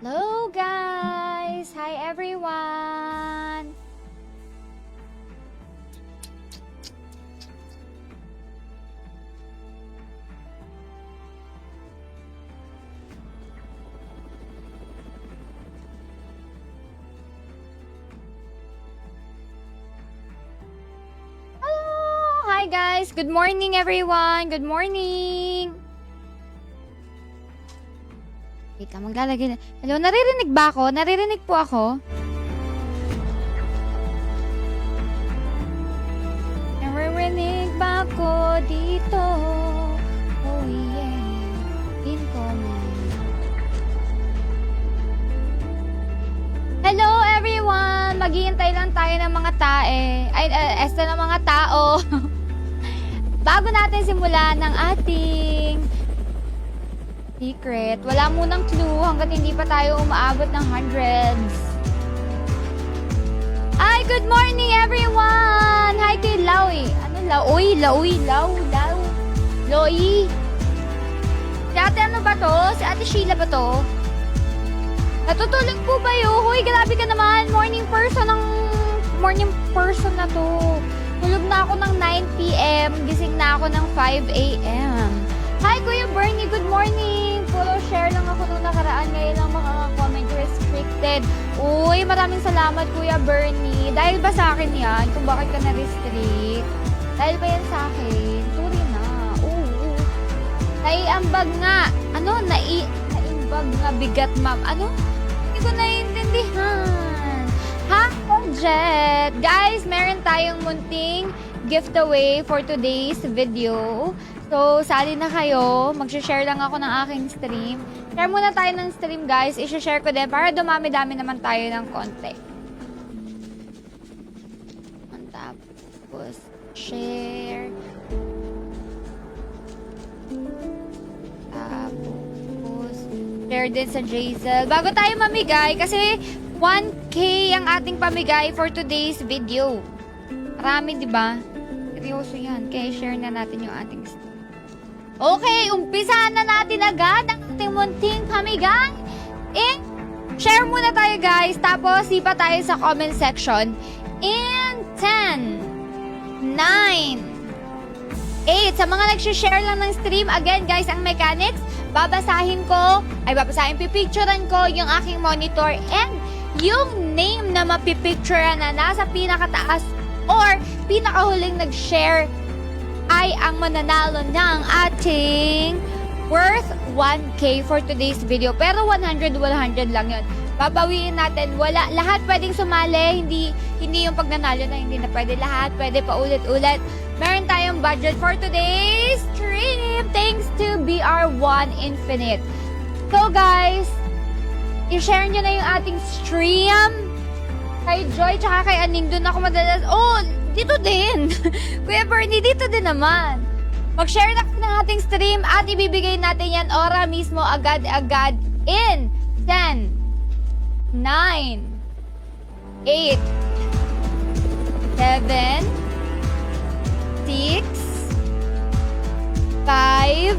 Hello guys! Hi everyone! Hello! Hi guys! Good morning everyone! Good morning! Wait lang, maglalagay na. Hello, naririnig ba ako? Naririnig po ako? Naririnig ba ako dito? Oh yeah, incoming. Hello everyone! Maghihintay lang tayo ng mga ng mga tao. Bago natin simulan ng ating secret. Wala munang clue hanggat hindi pa tayo umaabot ng hundreds. Ay, good morning everyone! Hi kay Laoy. Ano Laoy? Loy. Si ate ano ba to? Si ate Sheila ba to? Natutulog po ba yun? Hoy, grabe ka naman. Morning person na to. Tulog na ako ng 9 p.m. Gising na ako ng 5 a.m. Hi, Kuya Bernie. Good morning. Puro share lang ako nung nakaraan. Ngayon lang makaka-comment restricted. Uy, maraming salamat, Kuya Bernie. Dahil ba sa akin yan? Kung bakit ka na-restrict? Dahil ba yan sa akin? Sorry na. Oo. Naiambag nga. Ano? Naiambag nga bigat, ma'am. Ano? Hindi ko naiintindihan. Ha? Jet. Guys, meron tayong munting giveaway for today's video. So, sali na kayo. Mag-share lang ako ng aking stream. Share muna tayo ng stream, guys. I-share ko din para dumami-dami naman tayo ng konti. Tapos, share. Tapos, share din sa Jazel. Bago tayo mamigay, kasi 1K ang ating pamigay for today's video. Marami, di ba? Seryoso yan. Kaya share na natin yung ating stream. Okay, umpisahan na natin agad ang ating munting pamigay. Share muna tayo guys, tapos sipa tayo sa comment section. In 10, 9, 8, sa mga nag-share lang ng stream, again guys, ang mechanics, pipicturean ko yung aking monitor and yung name na mapipicturean na nasa pinakataas or pinakahuling nag-share ay ang mananalo ng ating worth 1K for today's video. Pero 100 lang yun. Babawiin natin. Wala, lahat pwedeng sumali. Hindi yung pagnanalo na hindi na pwede. Lahat pwede pa ulit-ulit. Meron tayong budget for today's stream. Thanks to BR1 Infinite. So guys, i-share nyo na yung ating stream. Kay Joy, tsaka kay Aning, doon ako madalas. Oh, dito din. Kuya Bernie, dito din naman. Mag-share na ng ating stream at ibibigay natin yan ora mismo agad-agad in 10, 9, 8, 7, 6, 5,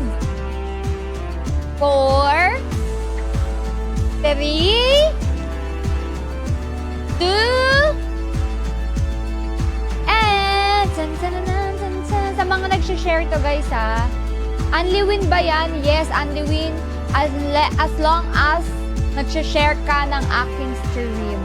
4, 3, 2, sa mga nag-share to guys ha. Only win ba yan? Yes, only win as long as nag-share ka ng aking stream.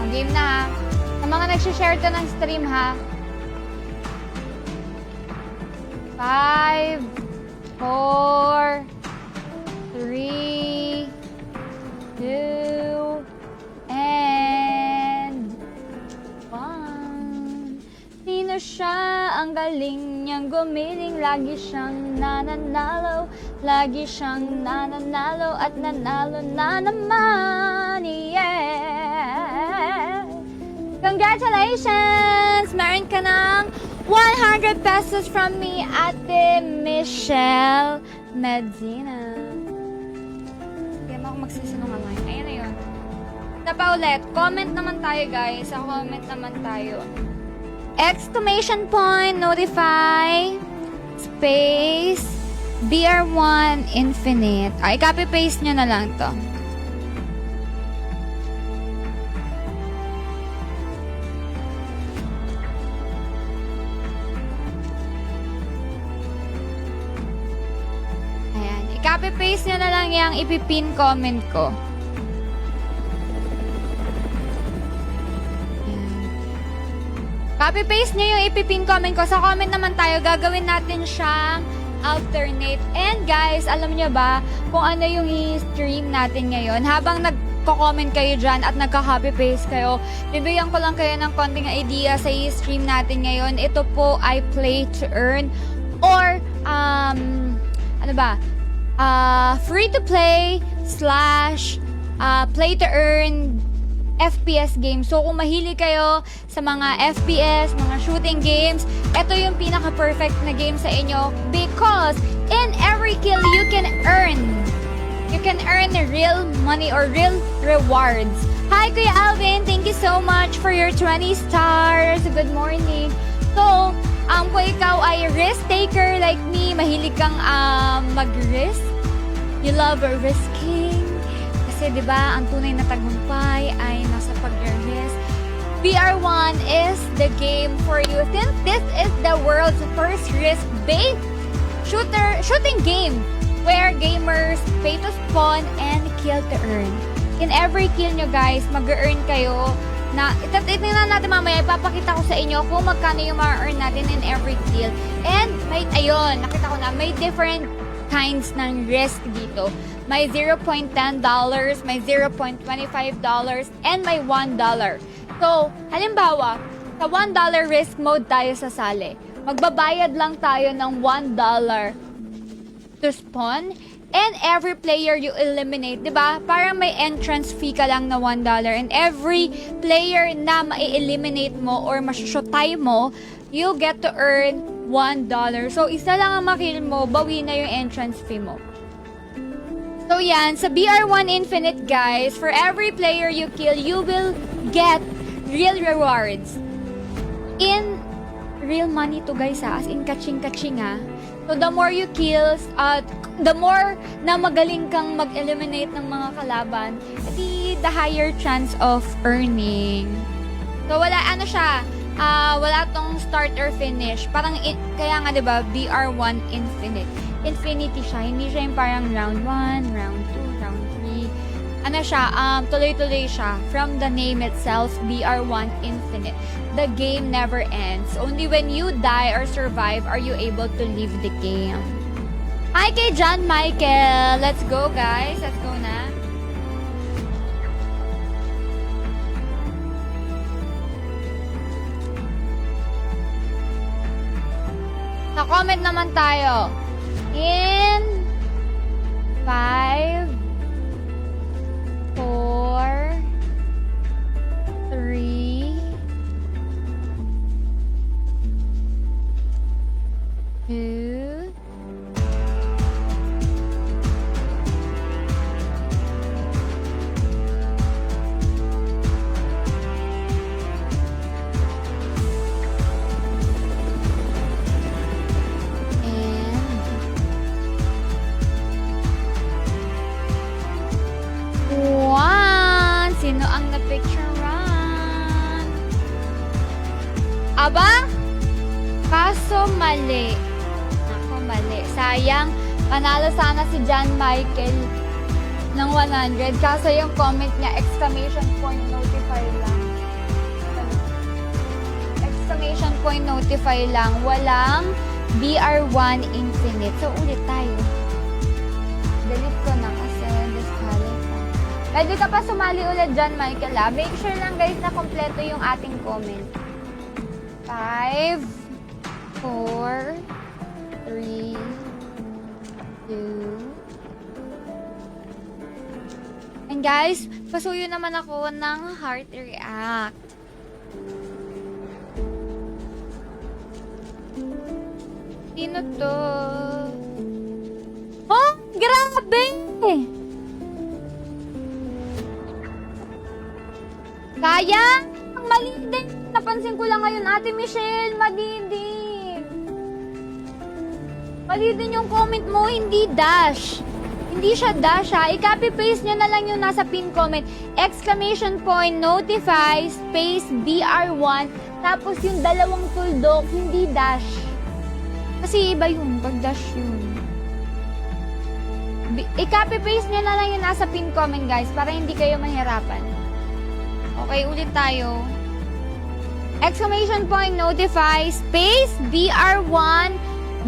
Game na ha. Sa mga nag-share to ng stream ha. 5, 4, 3, 2, and 1. Sino siya? Ang galing niyang gumiling. Lagi siyang nananalo. Lagi siyang nananalo at nanalo na naman. Yeah! Congratulations! Meron ka ng 100 pesos from me, Ate Michelle. Medzina. Hindi naman ako magsisinungaling. Ayun na yun. Isa pa ulit. Comment naman tayo, guys. Sa comment naman tayo. Exclamation point, notify, space, BR1 Infinite. Ay, copy-paste nyo na lang to. Ayan. I-copy-paste nyo na lang yung ipipin comment ko. Copy-paste nyo yung ipipin comment ko. Sa comment naman tayo, gagawin natin siyang alternate. And guys, alam nyo ba kung ano yung i-stream natin ngayon? Habang nagko-comment kayo dyan at nagka-copy-paste kayo, bibigyan ko lang kayo ng konting idea sa i-stream natin ngayon. Ito po ay play to earn or, free to play / play to earn FPS game. So, kung mahilig kayo sa mga FPS, mga shooting games, ito yung pinaka-perfect na game sa inyo because in every kill, you can earn real money or real rewards. Hi, Kuya Alvin! Thank you so much for your 20 stars. Good morning. So, kung ikaw ay risk taker like me, mahilig kang mag-risk, you love risking, kasi 'di ba, ang tunay na tagumpay ay nasa pag-risk. BR1 is the game for you since this is the world's first risk-based shooting game where gamers pay to spawn and kill to earn. In every kill nyo guys, mag-earn kayo na ititignan natin mamaya, ipapakita ko sa inyo kung magkano yung ma-earn natin in every kill. And ayun, nakita ko na may different kinds ng risk dito. May $0.10, may $0.25, and may $1. So, halimbawa, sa $1 risk mode tayo sasali. Magbabayad lang tayo ng $1 to spawn, and every player you eliminate, di ba? Parang may entrance fee ka lang na $1, and every player na ma-eliminate mo or masyotay mo, you get to earn $1. So, isa lang ang makill mo, bawi na yung entrance fee mo. So, yan. Sa BR1 Infinite, guys, for every player you kill, you will get real rewards. In real money to, guys, as in kaching-kaching, So, the more you kills, the more na magaling kang mag-eliminate ng mga kalaban, the higher chance of earning. So, wala tong start or finish. Parang, kaya nga, diba, BR1 Infinite. Infinity siya. Hindi siya yung parang round 1, round 2, round 3. Tuloy-tuloy siya. From the name itself, BR1 Infinite. The game never ends. Only when you die or survive are you able to leave the game. Hi kay John Michael! Let's go, guys. Let's go na. Comment naman tayo. In 5, 4, 3, 2, sino ang na-picturean? Aba? Kaso mali. Ako mali. Sayang. Panalo sana si John Michael ng 100. Kaso yung comment niya, exclamation point notify lang. Exclamation point notify lang. Walang BR1 Infinite. So, ulit tayo. Delete ko na kasi disqualify. Pwede ka pa sumali ulit dyan, Michael, Make sure lang, guys, na kompleto yung ating comment. 5, 4, 3, 2. And guys, pasuyo naman ako ng heart react. Sino to? Grabe! Kaya? Ang mali din. Napansin ko lang ngayon, Ate Michelle, mali din. Mali din yung comment mo, hindi dash. Hindi siya dash ha. I-copy-paste nyo na lang yung nasa pin comment. Exclamation point, notify, space, BR1. Tapos yung dalawang tuldok, hindi dash. Kasi iba yun, pag dash yun. I-copy-paste nyo na lang yung nasa pin comment guys, para hindi kayo mahirapan. Okay, ulit tayo. Exclamation point, notify, space, BR1,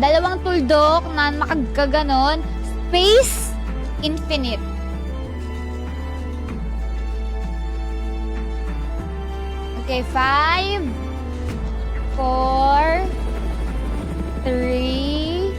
dalawang tuldok na makagkaganon, space, infinite. Okay, 5, 4, 3,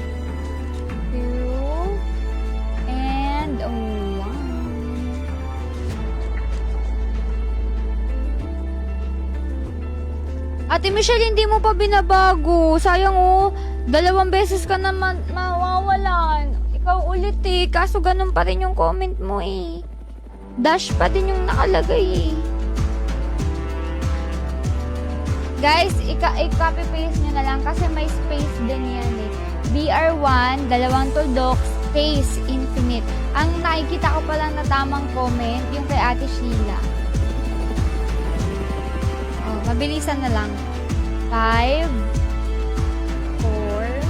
2, and 1. Ate Michelle, hindi mo pa binabago. Sayang oh, 2 beses ka naman mawawalan. Ikaw ulit eh, kaso ganun pa rin yung comment mo eh. Dash pa din yung nakalagay eh. Guys, i-copy-paste nyo na lang kasi may space din yan eh. BR1, dalawang tuldok, space, infinite. Ang nakikita ko pa lang na tamang comment, yung kay Ate Sheila. Oh, mabilisan na lang. 5, 4, 3,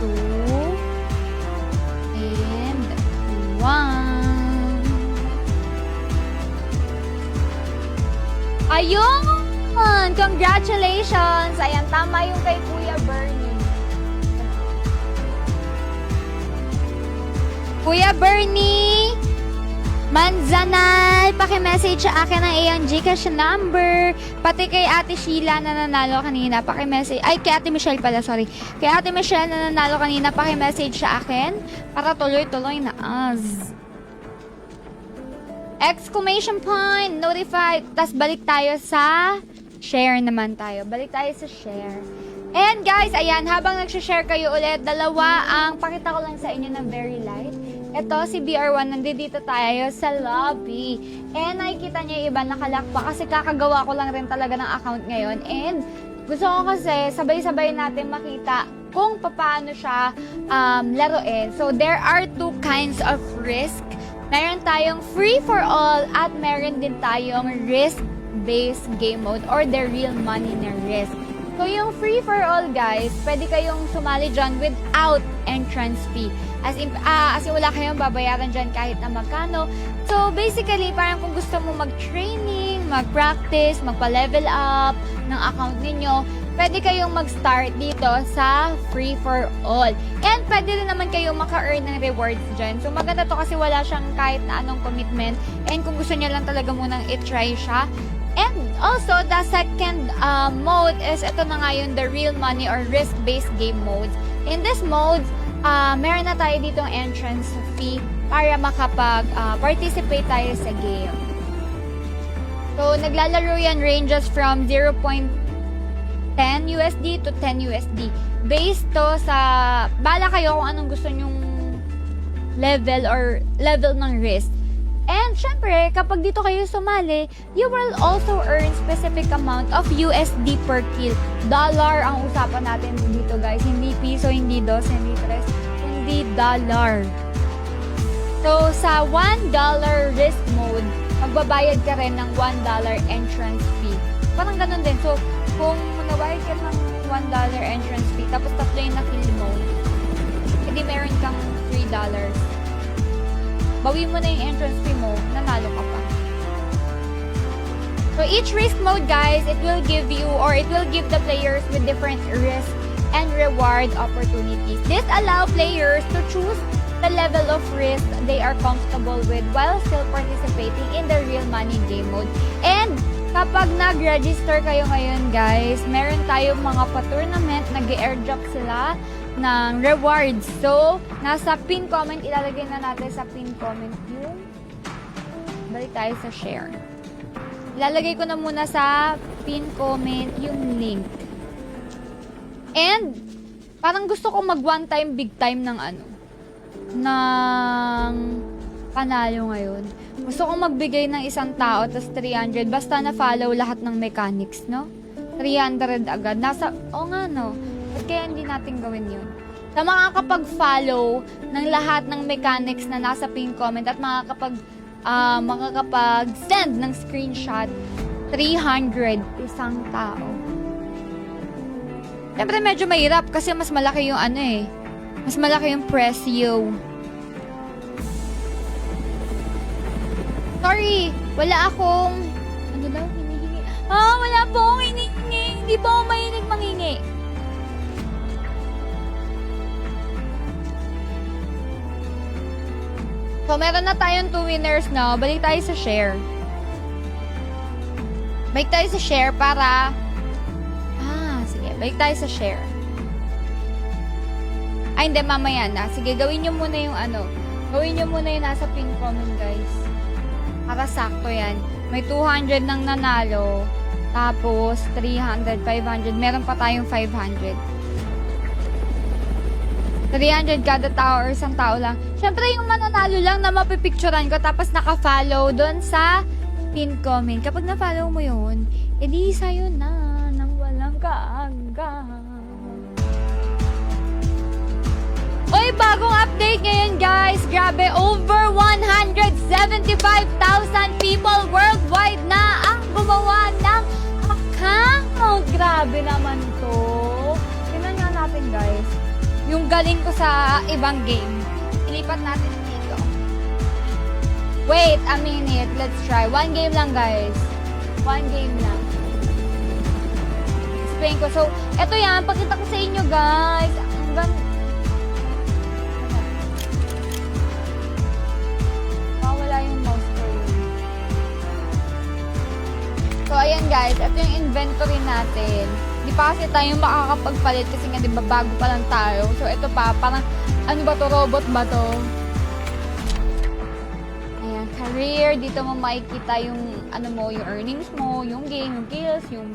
2, and 1. Ayun! Congratulations! Ayan, tama yung kay Kuya Bernie. Kuya Bernie Manzanal, paki-message sa akin ng Aeon Gcash number. Pati kay Ate Sheila na nanalo kanina, paki-message. Ay, kay Ate Michelle pala, sorry. Kay Ate Michelle na nanalo kanina, paki-message sa akin para tuloy-tuloy na az. Exclamation point, notify, tas balik tayo sa share naman tayo. Balik tayo sa share. And guys, ayan, habang nagsha-share kayo ulit, dalawa ang pakita ko lang sa inyo ng very light. Ito, si BR1, nandito tayo sa lobby. And nakikita niyo yung iba nakalock pa kasi kakagawa ko lang rin talaga ng account ngayon. And gusto ko kasi sabay-sabay natin makita kung paano siya laruin. So, there are 2 kinds of risk. Meron tayong free for all at meron din tayong risk-based game mode or the real money na risk. So, yung free for all guys, pwede kayong sumali dyan without entrance fee. As in wala kayong babayaran dyan kahit na magkano. So, basically, parang kung gusto mo mag-training, mag-practice, magpa-level up ng account ninyo, pwede kayong mag-start dito sa free for all. And pwede rin naman kayong maka-earn ng rewards dyan. So, maganda to kasi wala siyang kahit na anong commitment. And kung gusto niya lang talaga munang i-try siya. And also, the second mode is ito na nga yung the real money or risk-based game modes. In this mode, meron na tayo ditong entrance fee para makapag-participate tayo sa game. So, naglalaro yan ranges from 0.10 USD to 10 USD. Based to sa, bala kayo kung anong gusto nyong level or level ng risk. And syempre, kapag dito kayo sumali, you will also earn specific amount of USD per kill. Dollar ang usapan natin dito guys. Hindi piso, hindi dos, hindi tres, hindi dollar. So, sa $1 risk mode, magbabayad ka rin ng $1 entrance fee. Parang ganun din. So, kung nabayad ka ng $1 entrance fee, tapos tatlo yung na-kill mo, edi meron kang $3. Bawi mo na yung entrance fee mo, nanalo ka pa. So, each risk mode, guys, it will give you or it will give the players with different risk and reward opportunities. This allow players to choose the level of risk they are comfortable with while still participating in the real money game mode. And kapag nag-register kayo ngayon, guys, meron tayong mga pa-tournament, nag-airdrop sila ng rewards. So, nasa pin comment, ilalagay na natin sa pin comment yung balik tayo sa share. Ilalagay ko na muna sa pin comment yung link. And Parang gusto ko mag one time, big time ng ano, ng panalo ngayon. Gusto kong magbigay ng isang tao, tas 300, basta na-follow lahat ng mechanics, no? 300 agad. Nga no, ba't kaya hindi natin gawin yun? Sa makakapag-follow ng lahat ng mechanics na nasa pin comment at makakapag-send ng screenshot, 300 isang tao. Siyempre medyo mahirap kasi mas malaki yung mas malaki yung presyo. Sorry, wala akong hinihingi. Wala po akong hinihingi. Hindi po ako mahilig mangingi. So, meron na tayong 2 winners na. Balik tayo sa share. Balik tayo sa share para... sige. Balik tayo sa share. Hindi. Mamaya na. Sige, gawin nyo muna yung Gawin nyo muna yung nasa pin comment, guys. Para sakto yan. May 200 nang nanalo. Tapos, 300, 500. Meron pa tayong 500. 300 kada tao or isang tao lang. Siyempre, yung mananalo lang na mapipicturan ko tapos naka-follow doon sa pin comment. Kapag na-follow mo yun, edi sa'yo na nang walang kaangga. Oy, bagong update ngayon, guys. Grabe, over 175,000 people worldwide na ang gumawa ng account. Grabe naman to. Tingnan nga natin, guys. Yung galing ko sa ibang game. Ilipat natin dito. Wait a minute. Let's try. 1 game lang, guys. 1 game lang. Explain ko. So, eto yan. Pakita ko sa inyo, guys. Ang ganda. Wala yung mouse ko yun. So, ayan, guys. Ito yung inventory natin. Hindi pa kasi tayo makakapagpalit kasi nga diba bago pa lang tayo. So ito pa, parang ano ba to, robot ba to? Ayan, career. Dito mo makikita yung yung earnings mo, yung game, yung kills, yung...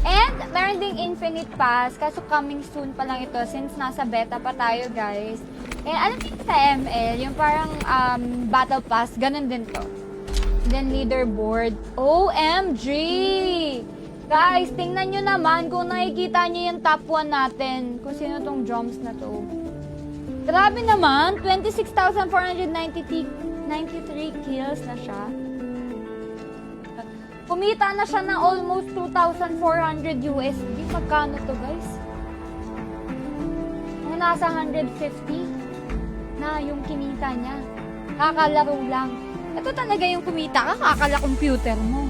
And meron ding infinite pass. Kaso coming soon pa lang ito since nasa beta pa tayo, guys. And alam niyo sa ML, yung parang battle pass, ganun din to. Then leaderboard. OMG! Guys, tingnan nyo naman kung nakikita nyo yung top 1 natin. Kung sino tong drums na to. Grabe naman. 26,493 kills na siya. Kumita na siya ng almost 2,400 USD. Magkano to, guys? Kung nasa 150 na yung kinita niya. Kakalaro lang. Ito talaga yung kumita ka, kakala computer mo.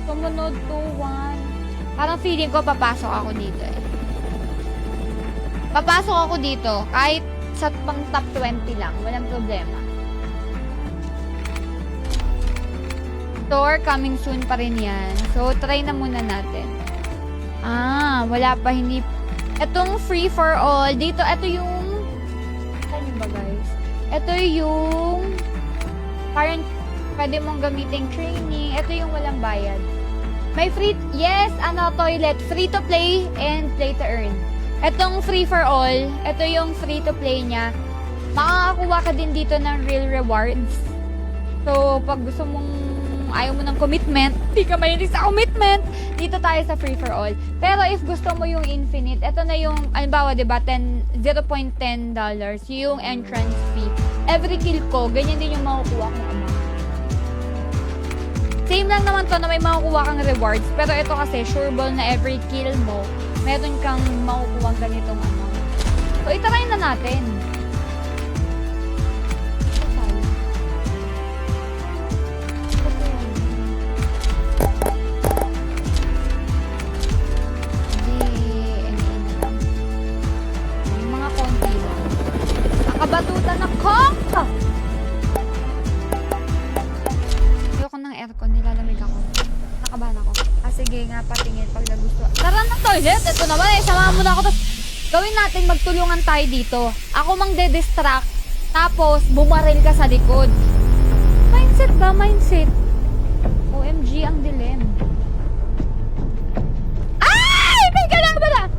Sumunod to 1. Parang feeling ko papasok ako dito eh. Papasok ako dito kahit sa pang top 20 lang. Walang problema. Store coming soon pa rin yan. So, try na muna natin. Wala pa, hindi. Etong free for all. Dito, ito yung... Saan yun ba, guys? Ito yung... Parang pwede mong gamitin training. Ito yung walang bayad. May free, yes, toilet. Free to play and play to earn. Etong free for all, ito yung free to play niya. Makakakuha ka din dito ng real rewards. So, pag gusto mong, ayaw mo ng commitment, di ka mahilig sa commitment, dito tayo sa free for all. Pero if gusto mo yung infinite, ito na yung, alimbawa, diba, $0.10, yung entrance fee. Every kill ko, ganyan din yung makukuha kong amount. Same lang naman to na may makukuha kang rewards. Pero ito kasi, sure ball na every kill mo, meron kang makukuha ganitong amount. So, itry na natin. Yung mga konti lang. Nakabatutan ako! Ayoko ng aircon, nilalamig ako. Nakabahan ako. Sige nga, patingin pag nagustuhan. Tara na toilet! Ito naman eh, samahan mo na ako. Tapos, gawin natin, magtulungan tayo dito. Ako mang de-distract. Tapos, bumaril ka sa likod. Mindset ba? Mindset. OMG, ang dilim. Ay! May kalaban na!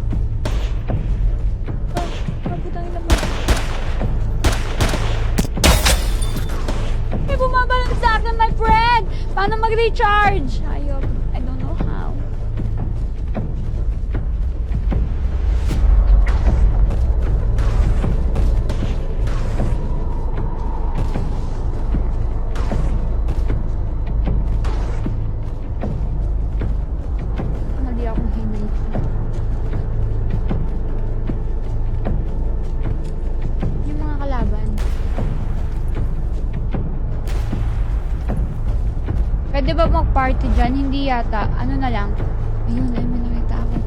ba mag-party dyan? Hindi yata. Ano na lang? Ayun, ay may nakita ako.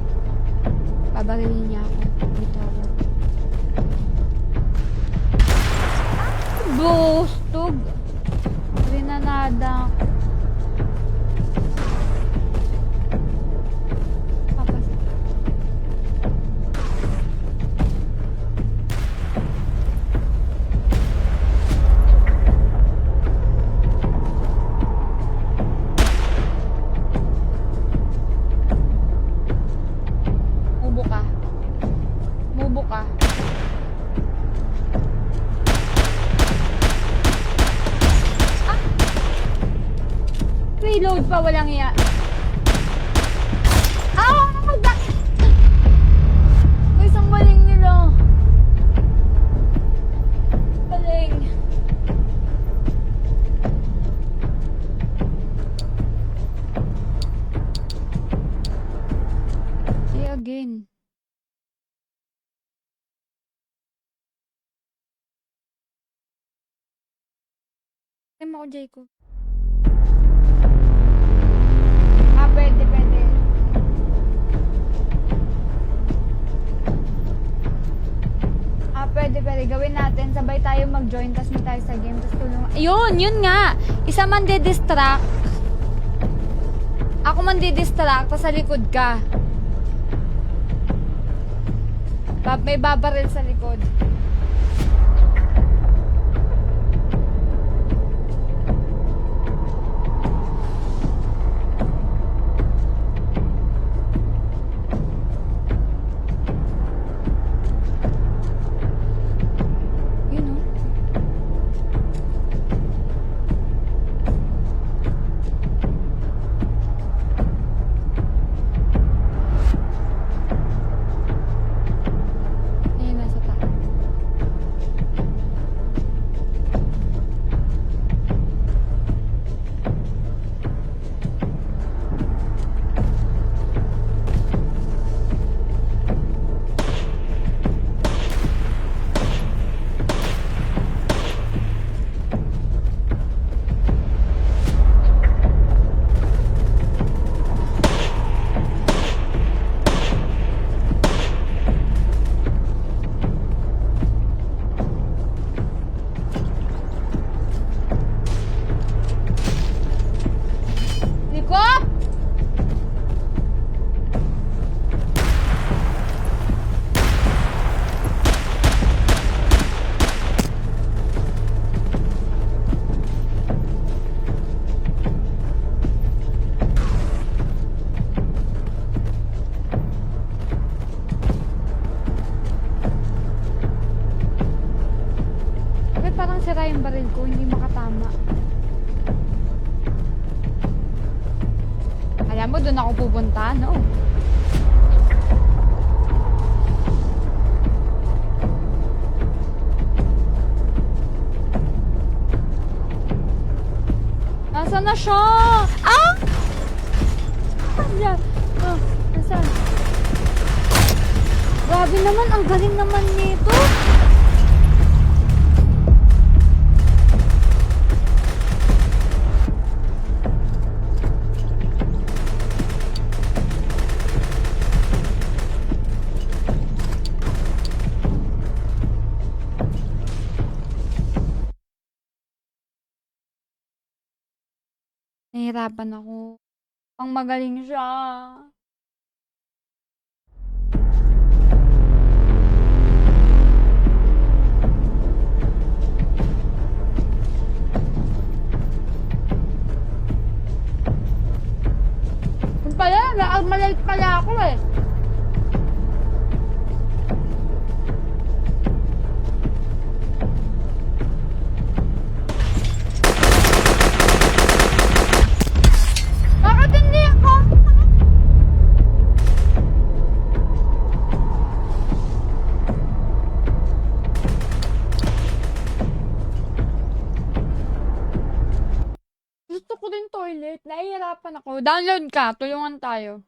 Babarilin niya ako. Dito ako. Bustog! Rinanada ako. Papas. Mubo ka. Mubo ka. Reload pa, walang iya. Ah! Guys, ang maling nila. Maling. Again. Time ako, Jacob. Pwede, pwede. Pwede. Gawin natin. Sabay tayo mag-join, tas may tayo sa game, tas tulungan. Yun nga! Isa man di-distract. Ako man di-distract, tas sa likod ka. May babaril sa likod. Yung baril ko, hindi makatama. Alam mo, doon ako pupunta, no? Nasaan na siya? Ah! Ayan. Oh, nasaan? Grabe naman, ang galing naman nito. Nahihirapan ako. Pang magaling siya. Kung pala, maliit pala ako eh. Toilet. Nahihirapan ako. Download ka. Tulungan tayo.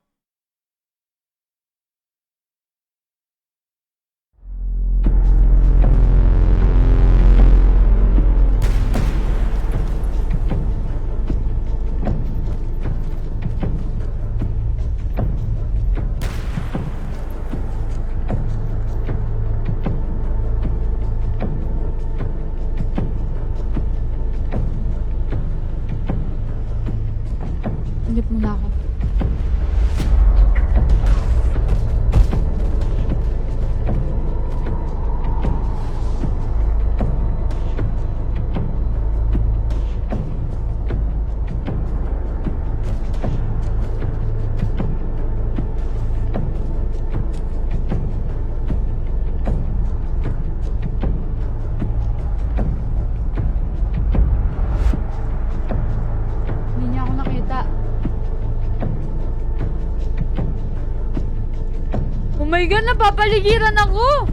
God, napapaligiran ako!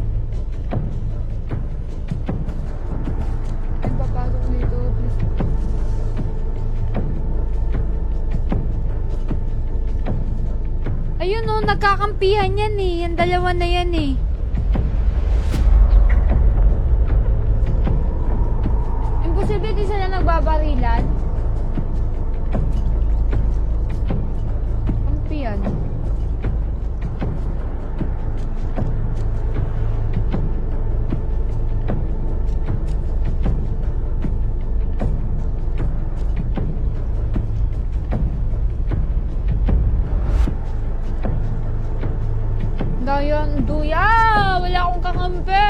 Ay, papasok dito, please. Ayun oh, nagkakampihan yan eh. Yung dalawa na yan eh. Imposible di sila nagbabarilan. Kampihan. Dayan, duya! Wala akong kakampi!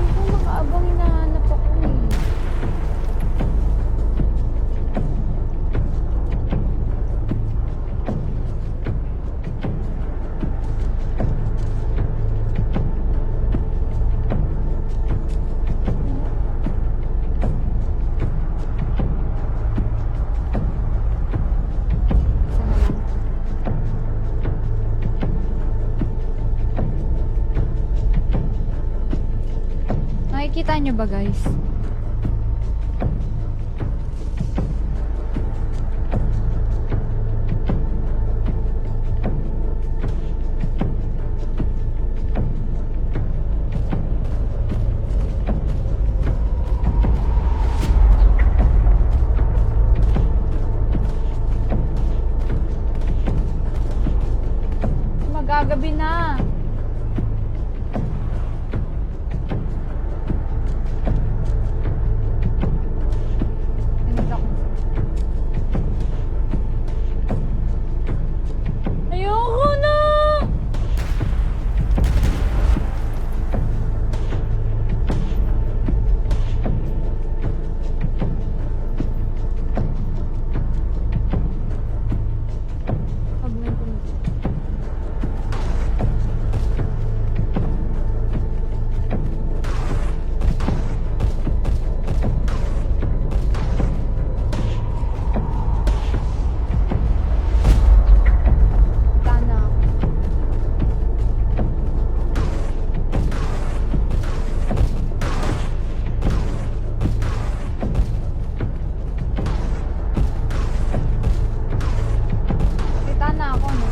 Ano makaabang hinahanap ako eh. Sana lang. Nakikita nyo ba guys? Magagabi na. Rinig ako. Ayoko na! Pag-main ko na. Tana ako. Kita na ako, no?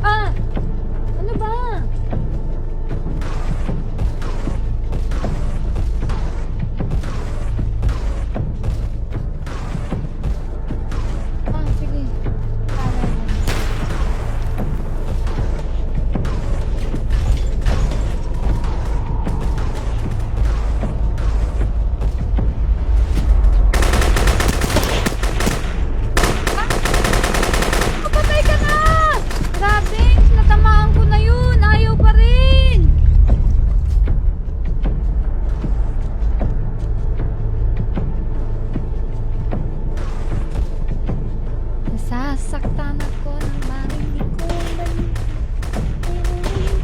Ah! Ano ba? Ah, sige. Kala mo. Ah! Kapatay ka na! Grabe, natamaan ko na yun. Ayaw pa rin. Nasasaktan ako ng marinig ko balik. Pero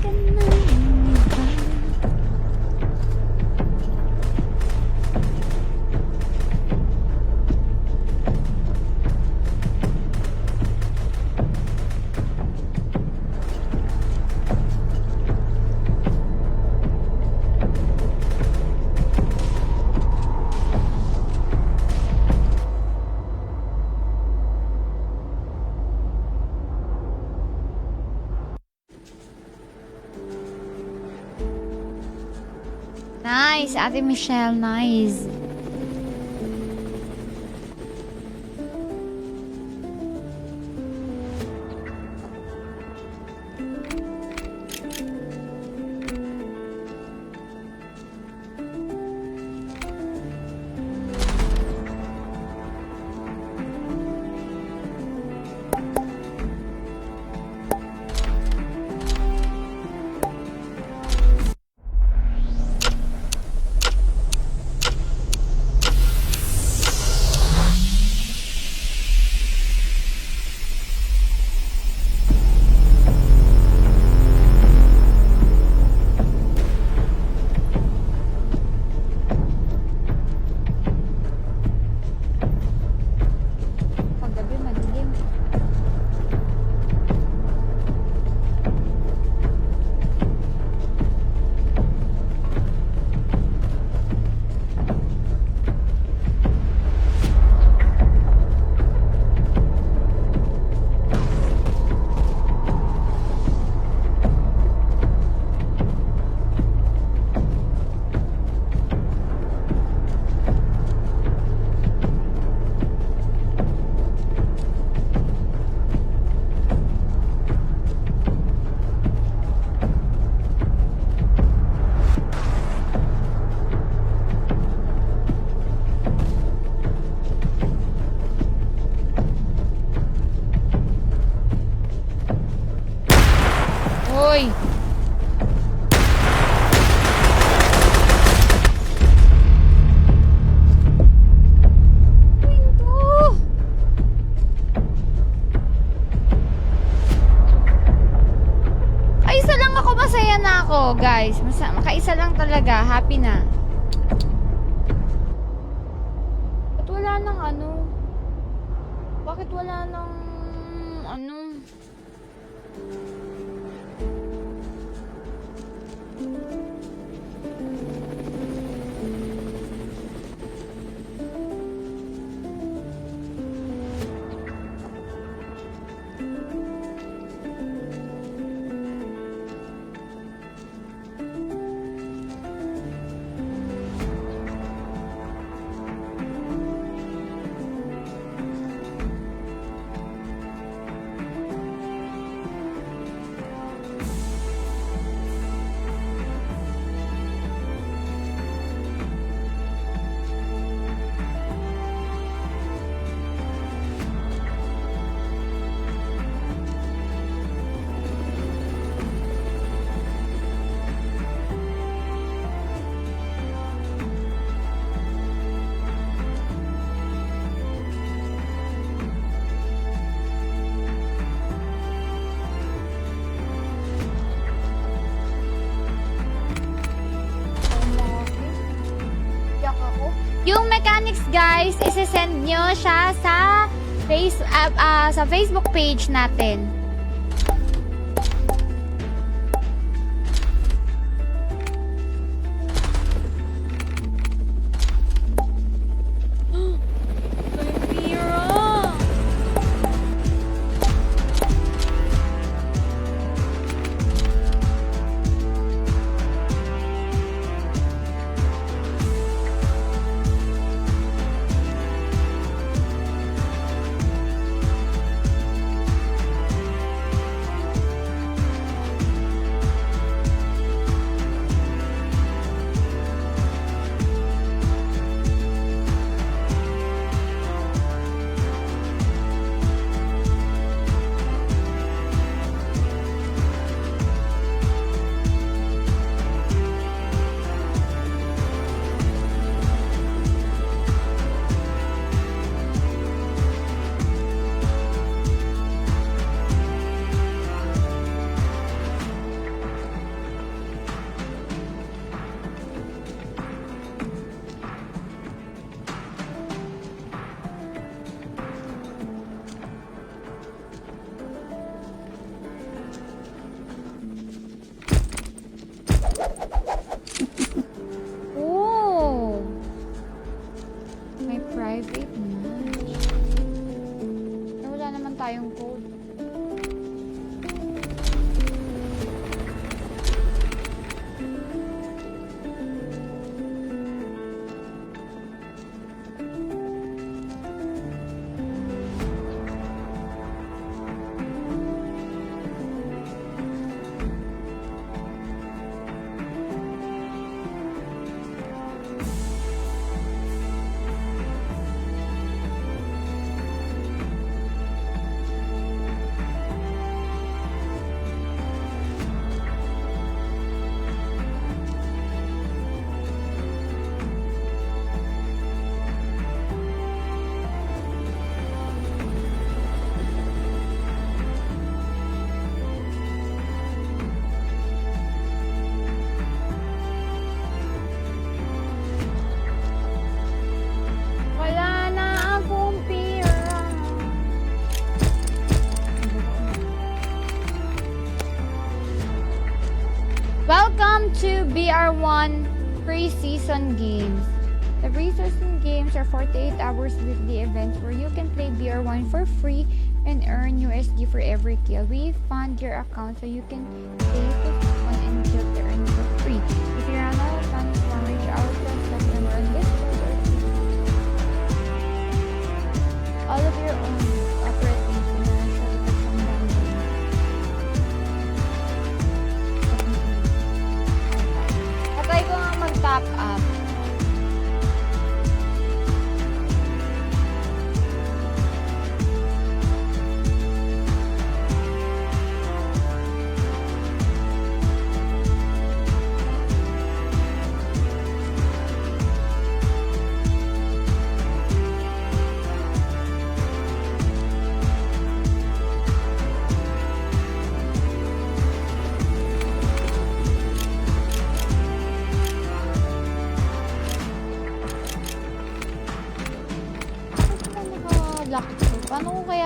ka na iba. Nice, Ate Michelle, nice. ako, masaya na ako, guys. Makaisa lang talaga. Happy na. Ba't wala nang ano? Bakit wala nang ano? Yung mechanics, guys, isi-send nyo siya sa sa Facebook page natin. Tayong code. Welcome to BR1 pre-season games. The pre-season games are 48 hours weekly events where you can play BR1 for free and earn USD for every kill. We fund your account so you can play for fun and kill to earn for free. If you run out of funds, reach out to us at number on Discord or all of your own operating financial Patay ko nga mag-top up.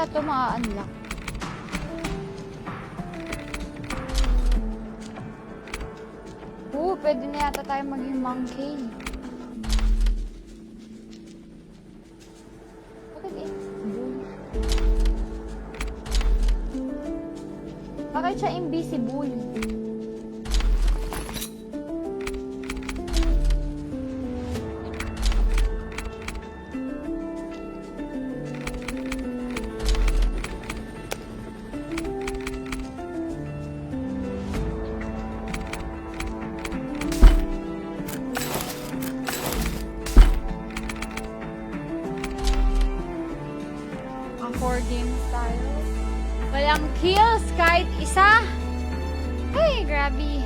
kaya ito maa-unlock? Pwede na yata tayo maging monkey. Bakit invisible? Bakit siya invisible? Game style. Walang kills kahit isa. Ay, grabe.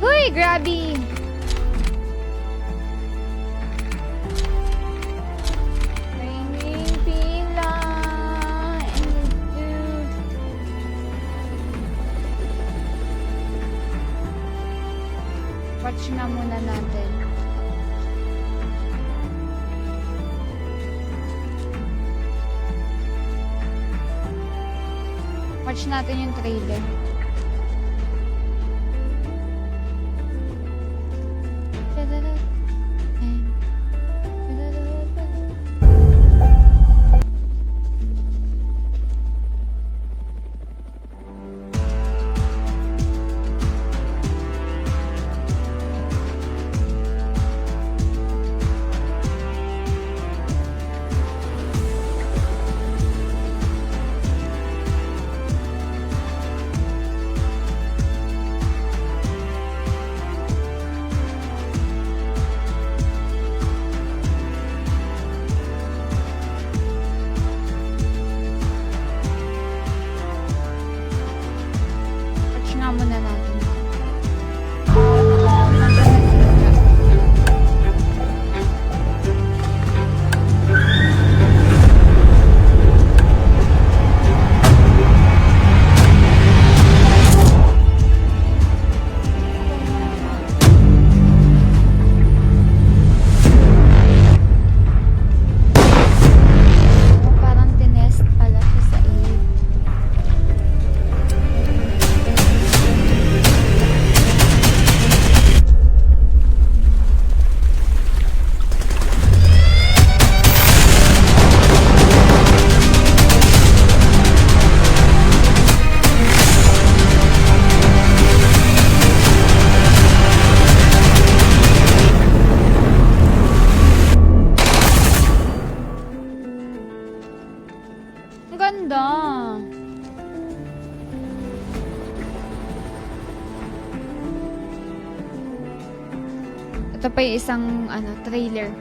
Uy, grabe. Raining pila and watch nga muna natin. Watch natin yung trailer. Muna natin. Parang tinest pala siya sa aid. Ang ganda. Ito pa yung isang trailer.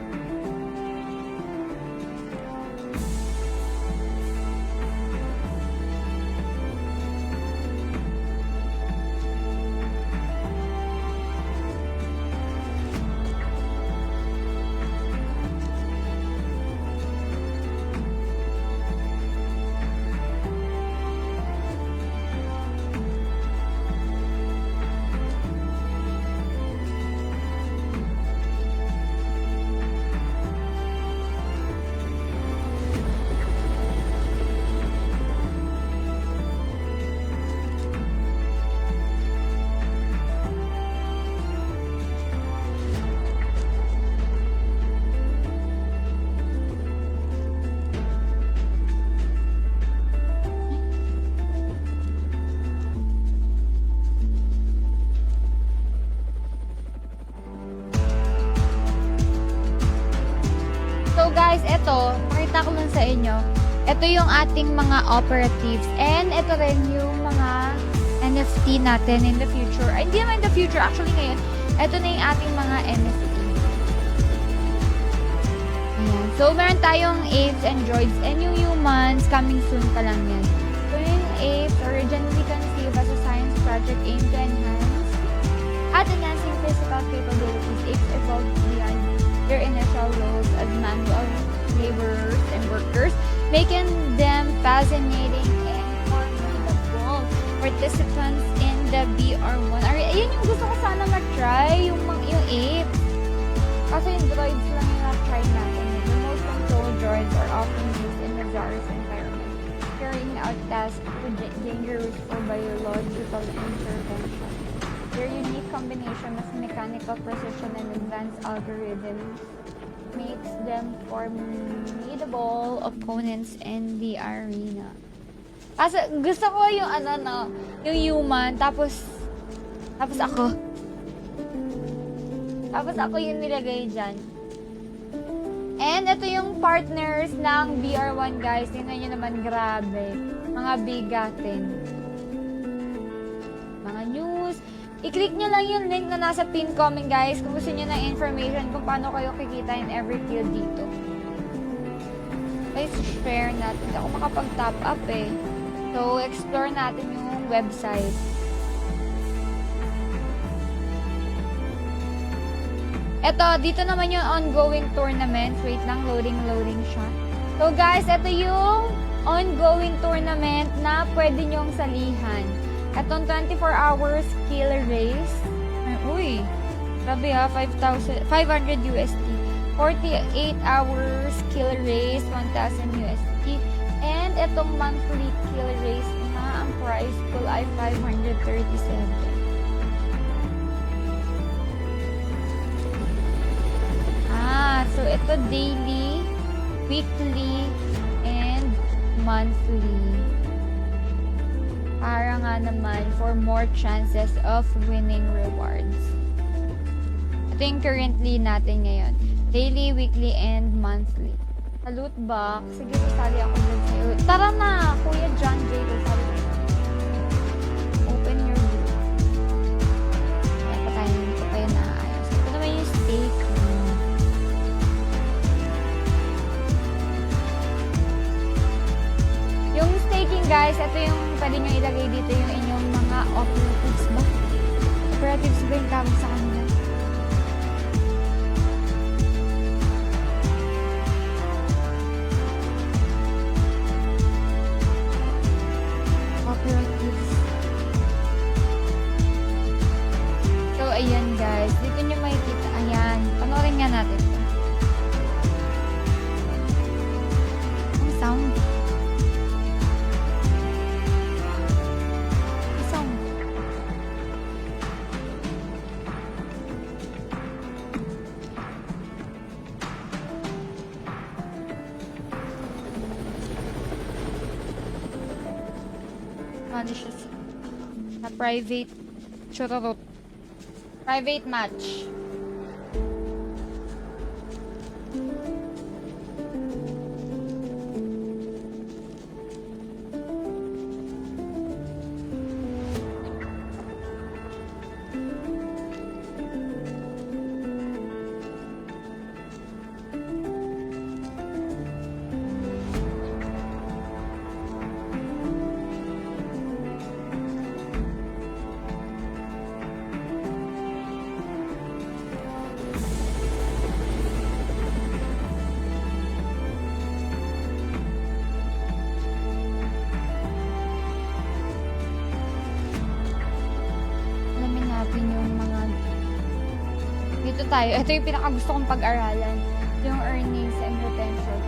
So guys, eto, pakita ko lang sa inyo. Ito yung ating mga operatives. And ito rin yung mga NFT natin in the future. Ay, hindi naman in the future. Actually ngayon, ito na yung ating mga NFT. Ayan. So, meron tayong apes and droids. And yung humans, coming soon pa lang yan. So, yung apes, originally conceived as a science project aimed to enhance at enhancing physical capabilities. Apes evolved beyond their initial roles as manual laborers and workers, making them fascinating and formidable participants in the BR1. Ayun yung gusto ko sana mag-try, yung ape. Kasi yung droids lang yung na-try natin. The most controlled droids are often used in Lazarus environment, carrying out tasks dangerous for biological intervention. Their unique combination of mechanical precision and advanced algorithms makes them formidable opponents in the arena. Kasi gusto ko yung yung human, tapos ako. Tapos ako yung nilagay dyan. And ito yung partners ng BR1, guys. Tingnan nyo naman, grabe. Mga bigatin. Mga news. I-click nyo lang yung link na nasa pin comment, guys, kung gusto nyo ng information kung paano kayo kikita in every kill dito. Guys, share natin. Hindi ako makapag-top up eh. So, explore natin yung website. Eto, dito naman yung ongoing tournament. Wait lang, loading siya. So guys, ito yung ongoing tournament na pwede nyong salihan. Etong 24 hours skill race. Uy, grabe ha, 500 USD. 48 hours skill race, 1,000 USD. And etong monthly skill race na ang price pool ay 537. So ito daily, weekly, and monthly. Para nga naman for more chances of winning rewards. Ito yung currently natin ngayon. Daily, weekly, and monthly. Sa loot box, sige sasali ako dun sa'yo. Tara na, Kuya John J. Open your loot. Ayan pa tayo, ito pa yun naayos. Ito naman yung stake. Yung staking, guys, ito yung pwede nyo ilagay dito yung inyong mga operatives ba? Operatives ba yung tawag sa kanila? Operatives. So, ayan guys. Dito nyo makikita. Ayan. Panoorin nga natin. Ang sound. Na private chururut. Private match. Tayo. Ito yung pinakagusto kong pag-aralan. Yung earnings and retention.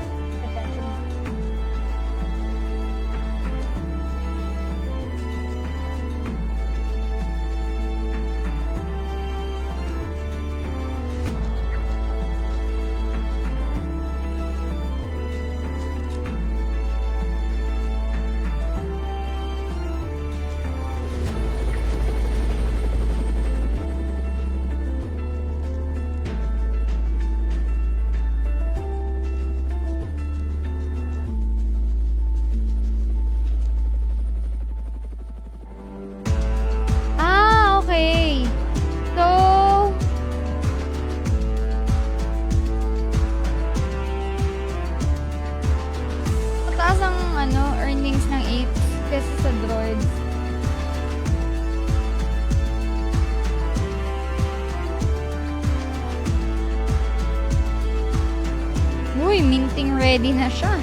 Minting ready na siya.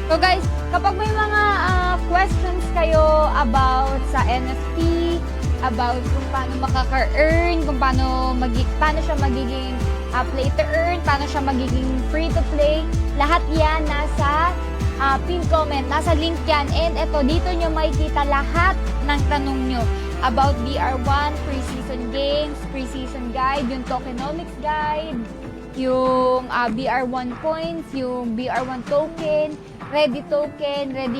So guys, kapag may mga questions kayo about sa NFT, about kung paano makaka-earn, kung paano siya magiging play to earn, paano siya magiging free to play. Lahat yan nasa pin comment, nasa link yan. And eto, dito nyo makikita lahat ng tanong nyo about BR1, pre-season games, pre-season guide, yung tokenomics guide, yung BR1 points, yung BR1 token, ready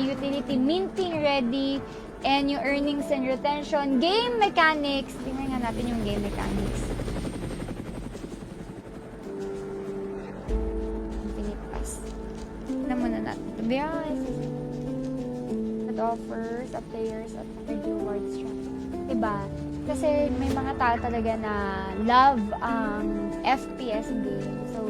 utility, minting ready, and yung earnings and retention, game mechanics. Tingnan nga natin yung game mechanics. Infinite pass. Tingnan muna natin. To be honest, it offers a players at energy rewards track. Diba? Kasi may mga tao talaga na love ang FPS game. So,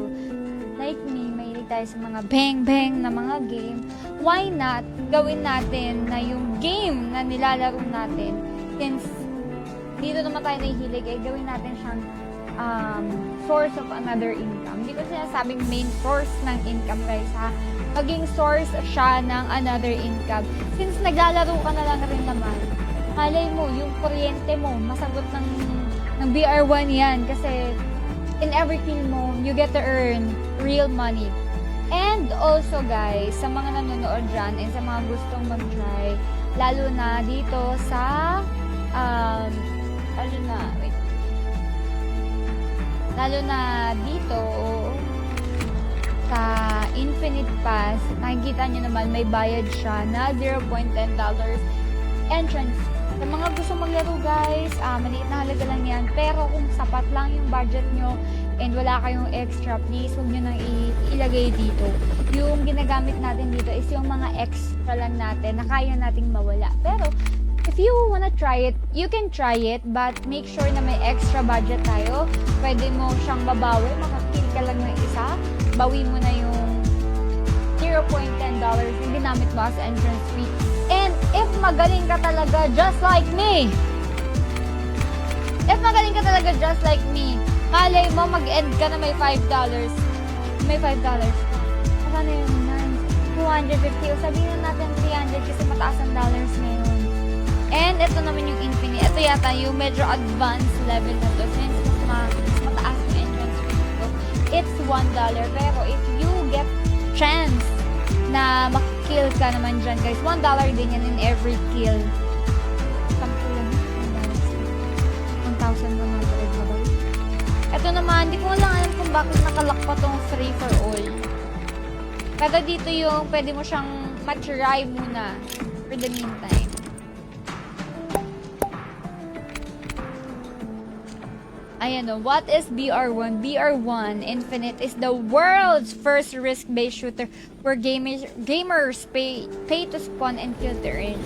like me, mahilig tayo sa mga bang-bang na mga game. Why not gawin natin na yung game na nilalaro natin, since dito naman tayo nahihilig, ay gawin natin siyang source of another income. Hindi ko sinasabing main source ng income, guys, ha? Maging source siya ng another income. Since naglalaro ka na lang rin naman, malay mo, yung kuryente mo, masagot ng BR1 yan. Kasi in every kill mo, you get to earn real money. And also, guys, sa mga nanonood dyan and sa mga gustong mag-try, lalo na dito sa lalo na dito sa Infinite Pass, makikita nyo naman may bayad siya na $0.10 entrance. Sa mga gusto maglaro, guys, maliit na halaga lang yan. Pero kung sapat lang yung budget nyo and wala kayong extra, please huwag nyo nang ilagay dito. Yung ginagamit natin dito is yung mga extra lang natin na kaya nating mawala. Pero if you wanna try it, you can try it, but make sure na may extra budget tayo. Pwede mo siyang babawi, makakill ka lang ng isa, bawi mo na yung $0.10 yung ginamit mo as entrance fee. And if magaling ka talaga just like me, malay mo mag-end ka na may $5. May $5. Ano yun? 250 o sabihin natin 300 kasi mataas ang dollars ngayon. And ito naman yung Infinite. Ito yata yung medyo advanced level na to. Since mas mataas yung entrance fee dito, it's $1. Pero if you get chance na makikill ka naman dyan, guys, $1 din yan in every kill. Sampu lang. $1,100 na ba? Ito naman, di ko lang alam kung bakit nakalak pa tong free for all. Pero dito yung pwede mo siyang matry muna for the meantime. Ayan o, what is BR1? BR1 Infinite is the world's first risk-based shooter where gamers pay to spawn and kill to earn.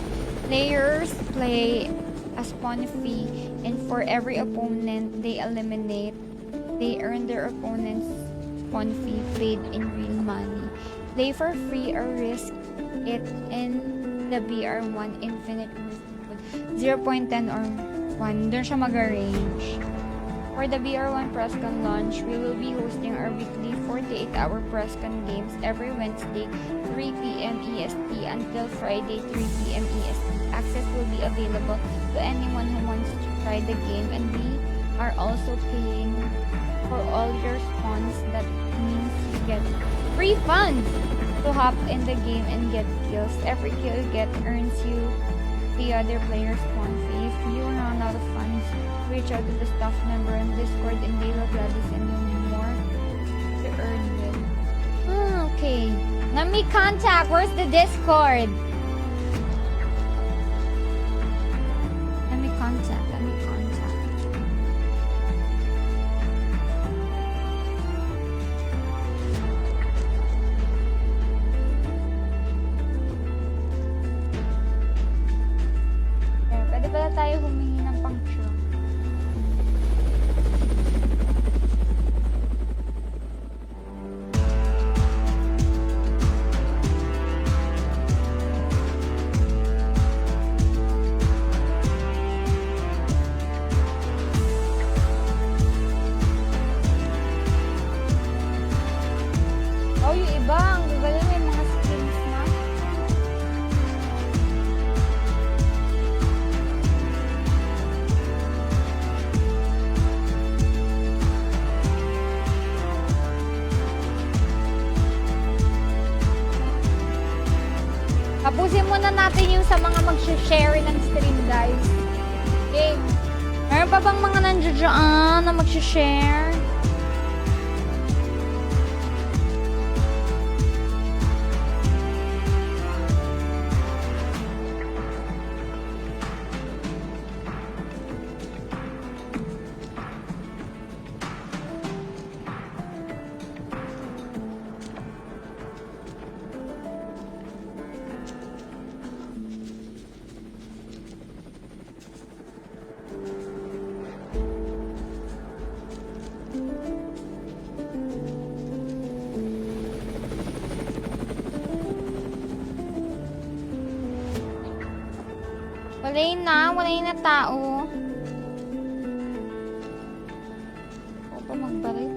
Players play a spawn fee, and for every opponent they eliminate, they earn their opponent's spawn fee paid in real money. Play for free or risk it in the BR1 Infinite mode. 0.10 or 1. Doon siya mag-arrange. For the BR1 PressCon launch, we will be hosting our weekly 48-hour PressCon games every Wednesday, 3 p.m. EST until Friday, 3 p.m. EST. Access will be available to anyone who wants to try the game, and we are also paying for all your spawns. That means you get free funds to hop in the game and get kills. Every kill you get earns you the other player's spawn fee. If you run out of funds, reach out to the staff member on Discord and they will gladly send you more to earn with. Okay. Let me contact. Where's the Discord? Let me contact. Pwede pala tayo humingi ng puncture. Oh, yung iba, ang gagaling, may mga skins na. Tapusin muna natin yung sa mga mag-share ng stream, guys. Okay. Meron pa bang mga nandiyan na mag-share? Wala na tao. O pa magbarit.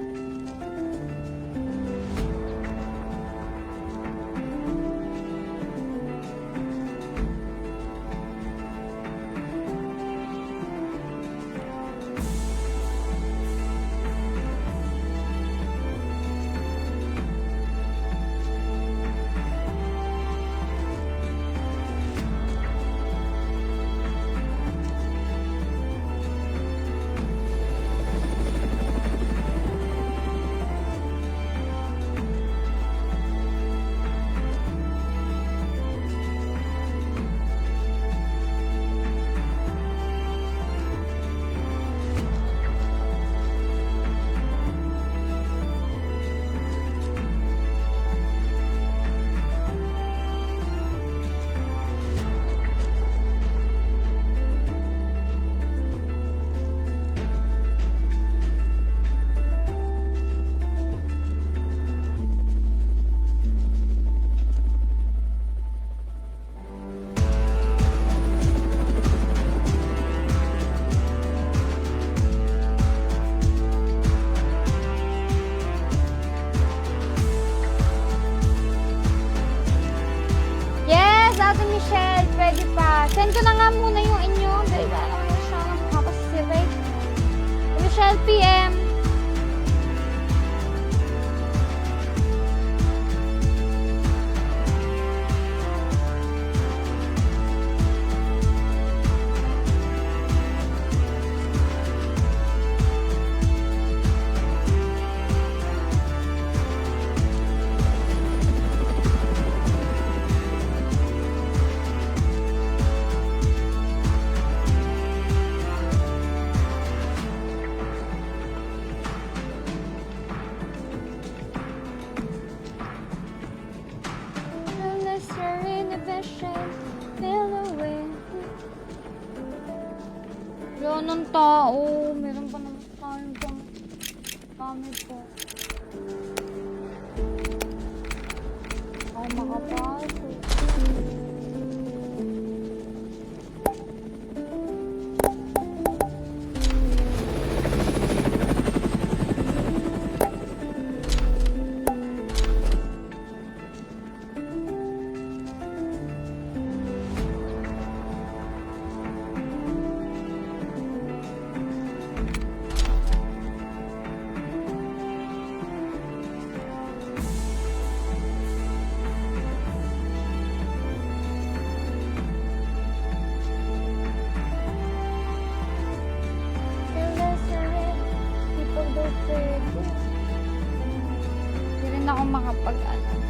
Pwede pa. Send ko na nga muna yung inyo. Dahil ba naman siya nakapasisirate. Michelle PM. Wala ng tao. Meron pa naman tayong kami po. Ako makapasok. Ako makapag-ano.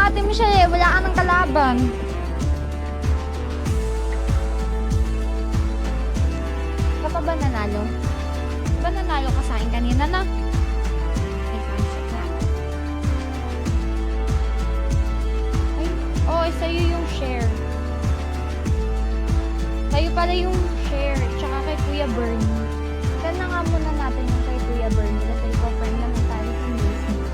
Ate Michelle, wala ka ng kalaban. Ka pa ba nanalo? Ba nanalo ka sa akin kanina na? Ay, cancel na. Ay, oh, sa'yo yung share. Tayo pala yung share, tsaka kay Kuya Bernie. Send na nga muna natin yung kay Kuya Bernie kasi iko-friend naman tayo sa Facebook.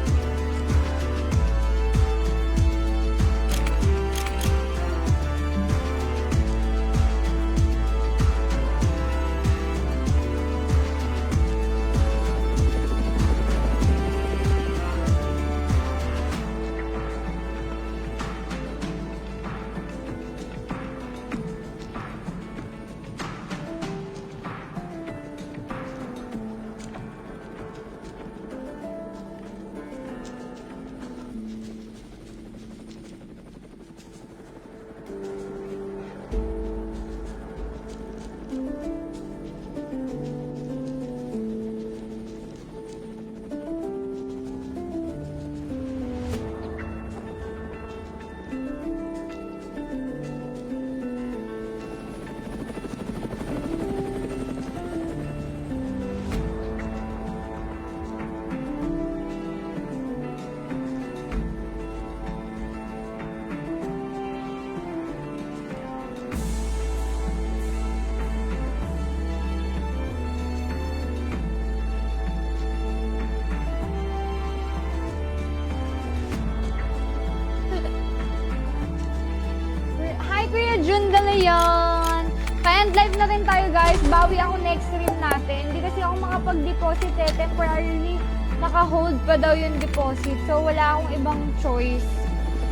Hi, Kuya Jun Galayon! Pa-end live na rin tayo, guys. Bawi ako next stream natin. Hindi kasi ako makapag-deposit eh. Temporarily, naka-hold pa daw yung deposit. So, wala akong ibang choice.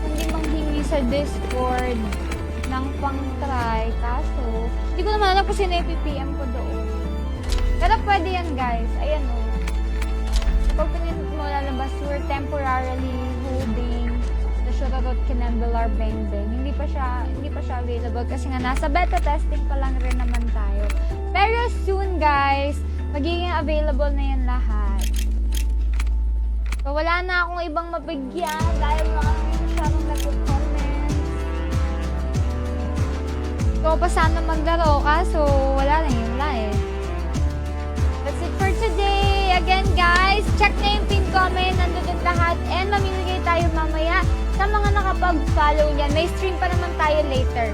Kundi manghingi sa Discord ng pang-try. Kaso, hindi ko naman alam kung sino yung PPM ko doon. Pero pwede yan, guys. Ayan o. Kapag pinindot mo lalabas, we're temporarily holding the Shororot Kinambelar Bang Bang. Hindi pa siya available kasi nga nasa beta testing pa lang rin naman tayo. Pero soon, guys, magiging available na yan lahat. So, wala na akong ibang mabigyan dahil maraming masyadong nag-comment. So, pa sana maglaro ka, so wala na yun eh. That's it for today. Again, guys, check na yung pin comment, nandun lahat, and mamimigay tayo mamaya sa mga nakapag-follow niyan. May stream pa naman tayo later.